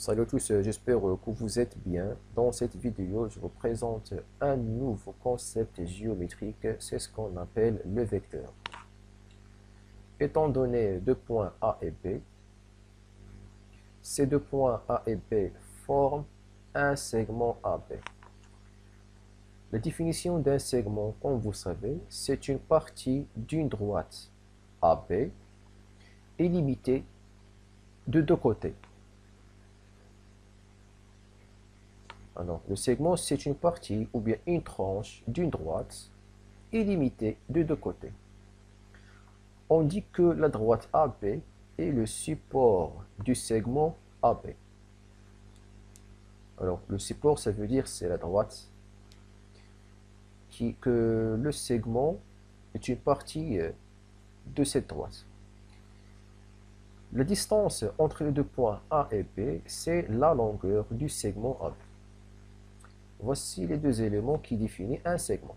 Salut à tous, j'espère que vous êtes bien. Dans cette vidéo, je vous présente un nouveau concept géométrique, c'est ce qu'on appelle le vecteur. Étant donné deux points A et B, ces deux points A et B forment un segment AB. La définition d'un segment, comme vous savez, c'est une partie d'une droite AB illimitée de deux côtés. Alors, le segment, c'est une partie ou bien une tranche d'une droite illimitée de deux côtés. On dit que la droite AB est le support du segment AB. Alors, le support, ça veut dire c'est la droite que le segment est une partie de cette droite. La distance entre les deux points A et B, c'est la longueur du segment AB. Voici les deux éléments qui définissent un segment.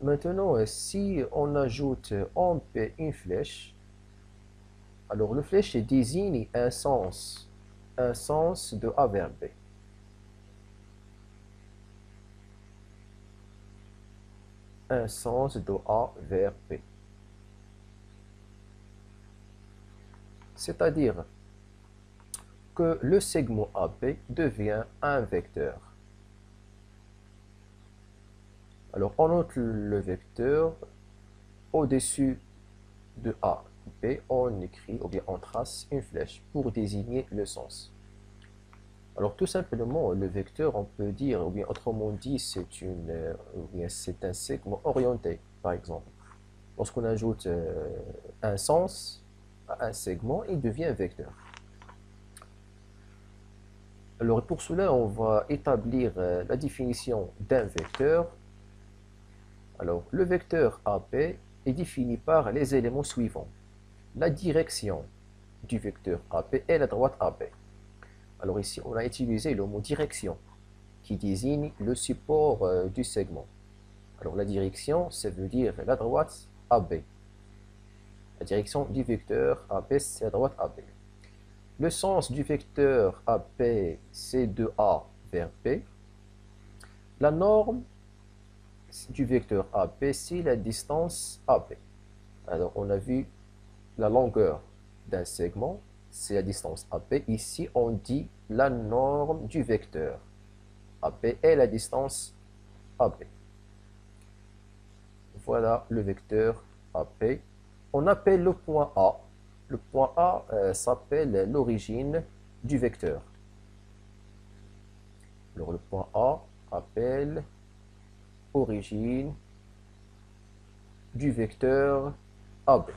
Maintenant, si on ajoute en P une flèche, alors le flèche désigne un sens de A vers B. Un sens de A vers B. C'est-à-dire que le segment AB devient un vecteur. Alors, on note le vecteur au-dessus de A, B, on écrit ou bien on trace une flèche pour désigner le sens. Alors, tout simplement, le vecteur, on peut dire, ou bien autrement dit, c'est un segment orienté, par exemple. Lorsqu'on ajoute un sens à un segment, il devient un vecteur. Alors, pour cela, on va établir la définition d'un vecteur. Alors, le vecteur AB est défini par les éléments suivants. La direction du vecteur AB est la droite AB. Alors ici, on a utilisé le mot direction qui désigne le support du segment. Alors la direction, ça veut dire la droite AB. La direction du vecteur AB, c'est la droite AB. Le sens du vecteur AB, c'est de A vers B. La norme du vecteur AB, c'est la distance AB. Alors, on a vu la longueur d'un segment, c'est la distance AB. Ici, on dit la norme du vecteur AB est la distance AB. Voilà le vecteur AB. On appelle le point A. Le point A s'appelle l'origine du vecteur. Alors, le point A appelle origine du vecteur AB.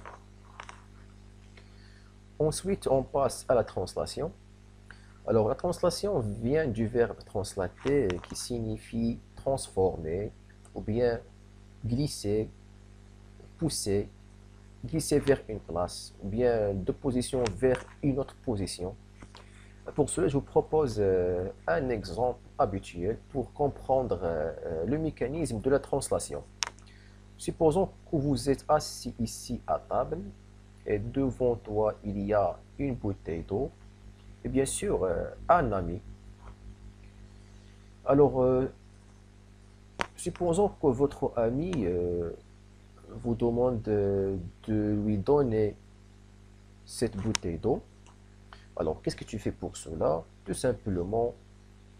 Ensuite, on passe à la translation. Alors, la translation vient du verbe translater qui signifie transformer ou bien glisser, pousser, glisser vers une place ou bien de position vers une autre position. Pour cela, je vous propose un exemple habituel pour comprendre le mécanisme de la translation. Supposons que vous êtes assis ici à table et devant toi il y a une bouteille d'eau et bien sûr un ami. Alors, supposons que votre ami vous demande de lui donner cette bouteille d'eau. Alors, qu'est-ce que tu fais pour cela? Tout simplement,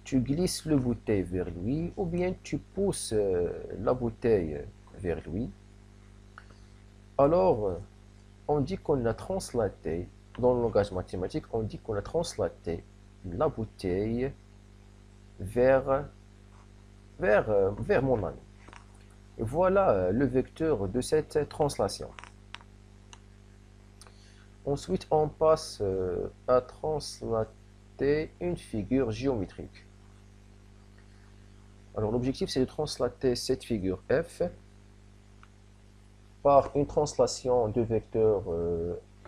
tu glisses la bouteille vers lui ou bien tu pousses la bouteille vers lui. Alors, on dit qu'on a translaté, dans le langage mathématique, on dit qu'on a translaté la bouteille vers mon ami. Voilà le vecteur de cette translation. Ensuite, on passe à translater une figure géométrique. Alors, l'objectif, c'est de translater cette figure F par une translation de vecteurs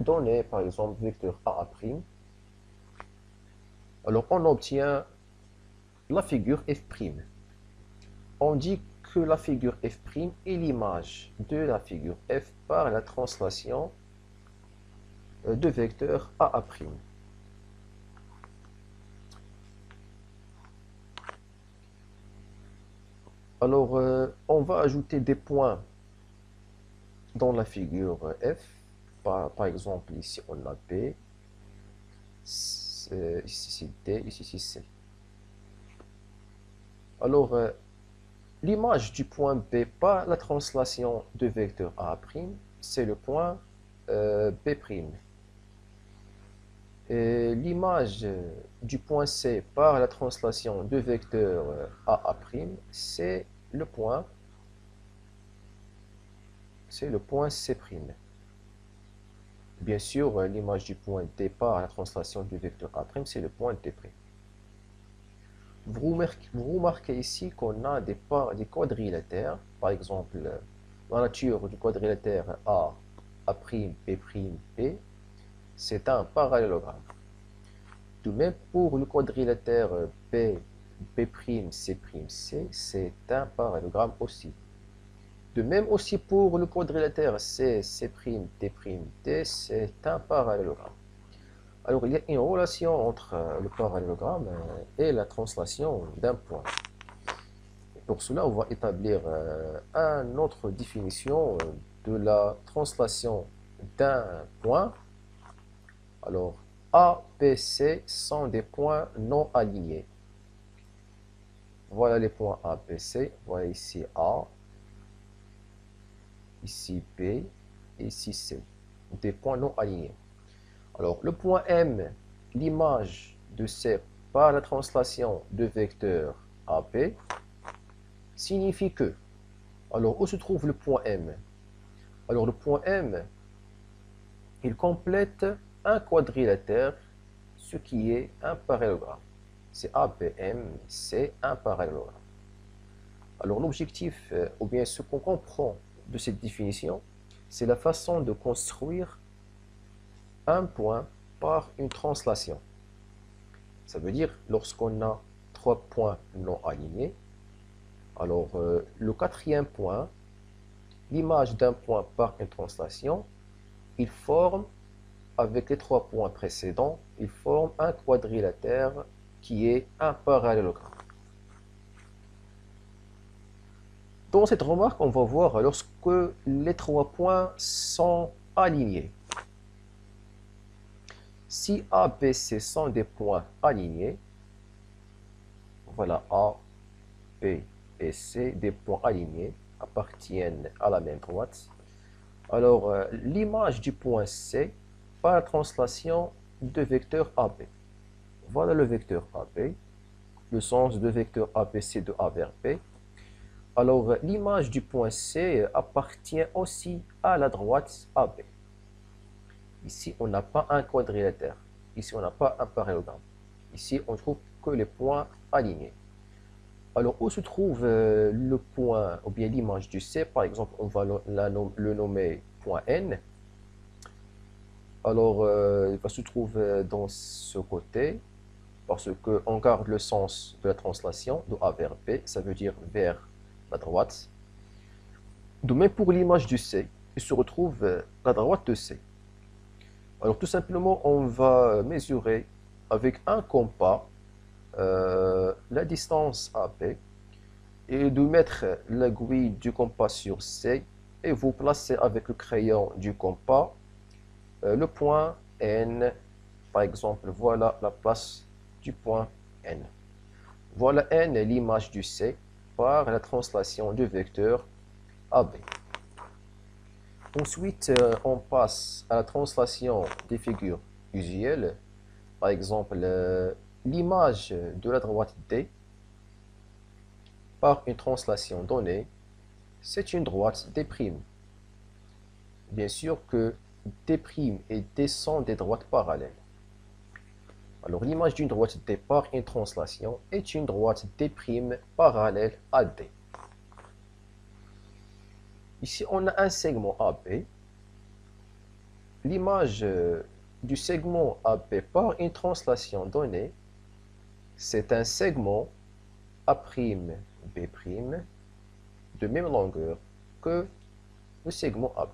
donnés, par exemple, vecteur A'. Alors, on obtient la figure F'. On dit que la figure F' est l'image de la figure F par la translation de vecteur A'. Alors, on va ajouter des points dans la figure F. Par exemple, ici on a P, ici c'est D, ici c'est C. Alors, l'image du point B par la translation de vecteur A', c'est le point B'. Et l'image du point C par la translation de vecteur A', c'est le point C'. Bien sûr, l'image du point D par la translation du vecteur A', c'est le point D'. Vous remarquez ici qu'on a des quadrilatères. Par exemple, la nature du quadrilatère A', B', P, c'est un parallélogramme. De même pour le quadrilatère B, B', C', c'est un parallélogramme aussi. De même aussi pour le quadrilatère C, C', D', c'est un parallélogramme. Alors, il y a une relation entre le parallélogramme et la translation d'un point. Pour cela, on va établir une autre définition de la translation d'un point. Alors, A, B, C sont des points non alignés. Voilà les points A, B, C. Voilà ici A, ici B, ici C. Des points non alignés. Alors, le point M, l'image de C par la translation de vecteur AB, signifie que, alors où se trouve le point M? Alors, le point M, il complète un quadrilatère, ce qui est un parallélogramme. C'est ABM, c'est un parallélogramme. Alors, l'objectif, ou bien ce qu'on comprend de cette définition, c'est la façon de construire un point par une translation. Ça veut dire, lorsqu'on a trois points non alignés, alors le quatrième point, l'image d'un point par une translation, il forme, avec les trois points précédents, il forme un quadrilatère qui est un parallélogramme. Dans cette remarque, on va voir lorsque les trois points sont alignés. Si A, B, C sont des points alignés, voilà A, B et C, des points alignés, appartiennent à la même droite. Alors, l'image du point C par la translation de vecteur AB. Voilà le vecteur AB, le sens de vecteur ABC de A vers B. Alors, l'image du point C appartient aussi à la droite AB. Ici, on n'a pas un quadrilatère. Ici, on n'a pas un parallélogramme. Ici, on trouve que les points alignés. Alors, où se trouve le point, ou bien l'image du C? Par exemple, on va le nommer point N. Alors, il va se trouver dans ce côté, parce qu'on garde le sens de la translation de A vers B, ça veut dire vers la droite. De même pour l'image du C, il se retrouve à la droite de C. Alors, tout simplement, on va mesurer avec un compas la distance AB et de mettre l'aiguille du compas sur C et vous placer avec le crayon du compas le point N. Par exemple, voilà la place du point N. Voilà N, l'image du C par la translation du vecteur AB. Ensuite, on passe à la translation des figures usuelles. Par exemple, l'image de la droite D par une translation donnée, c'est une droite D'. Bien sûr que D' et D sont des droites parallèles. Alors, l'image d'une droite D par une translation est une droite D' parallèle à D. Ici, on a un segment AB. L'image du segment AB par une translation donnée, c'est un segment A'B' de même longueur que le segment AB.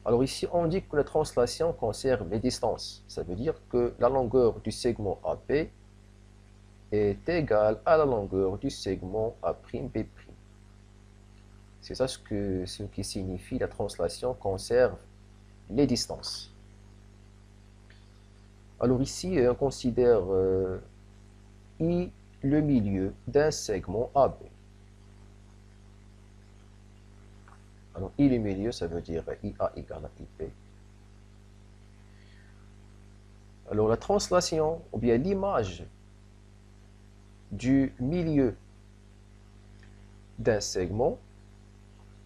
Alors ici, on dit que la translation conserve les distances. Ça veut dire que la longueur du segment AB est égale à la longueur du segment A'B'. C'est ça ce qui signifie la translation conserve les distances. Alors ici, on considère I le milieu d'un segment AB. Alors I le milieu, ça veut dire IA égale à IP. Alors la translation, ou bien l'image du milieu d'un segment,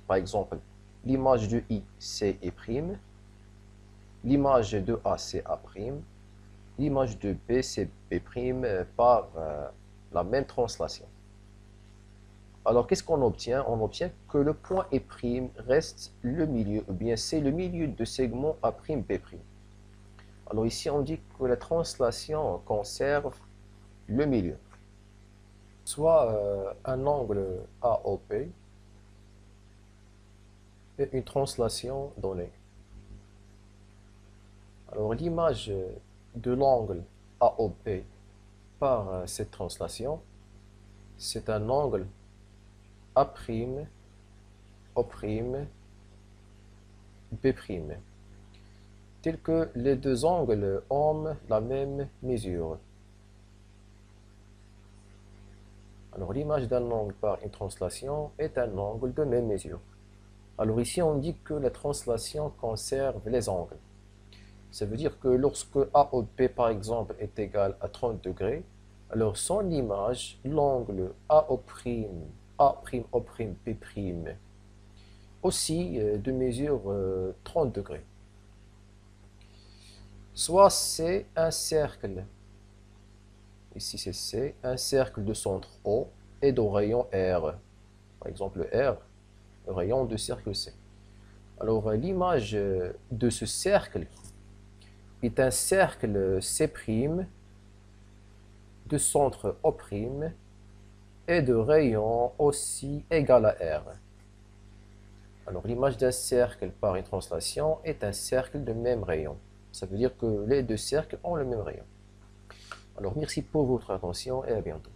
par exemple, l'image de I, c'est I', l'image de A, c'est A', l'image de B, c'est B' par la même translation. Alors, qu'est-ce qu'on obtient? On obtient que le point E' reste le milieu, ou bien c'est le milieu de segment A'B'. Alors ici, on dit que la translation conserve le milieu. Soit un angle AOP et une translation donnée. Alors l'image de l'angle AOP par cette translation, c'est un angle A', O', B', tel que les deux angles ont la même mesure. Alors l'image d'un angle par une translation est un angle de même mesure. Alors ici on dit que la translation conserve les angles. Ça veut dire que lorsque AOP par exemple est égal à 30 degrés, alors son image, l'angle AO', A'O', P', aussi de mesure 30 degrés. Soit c'est un cercle, ici c'est C, un cercle de centre O et de rayon R. Par exemple R, le rayon de cercle C. Alors l'image de ce cercle est un cercle C' de centre O' et de rayon aussi égal à R. Alors l'image d'un cercle par une translation est un cercle de même rayon. Ça veut dire que les deux cercles ont le même rayon. Alors merci pour votre attention et à bientôt.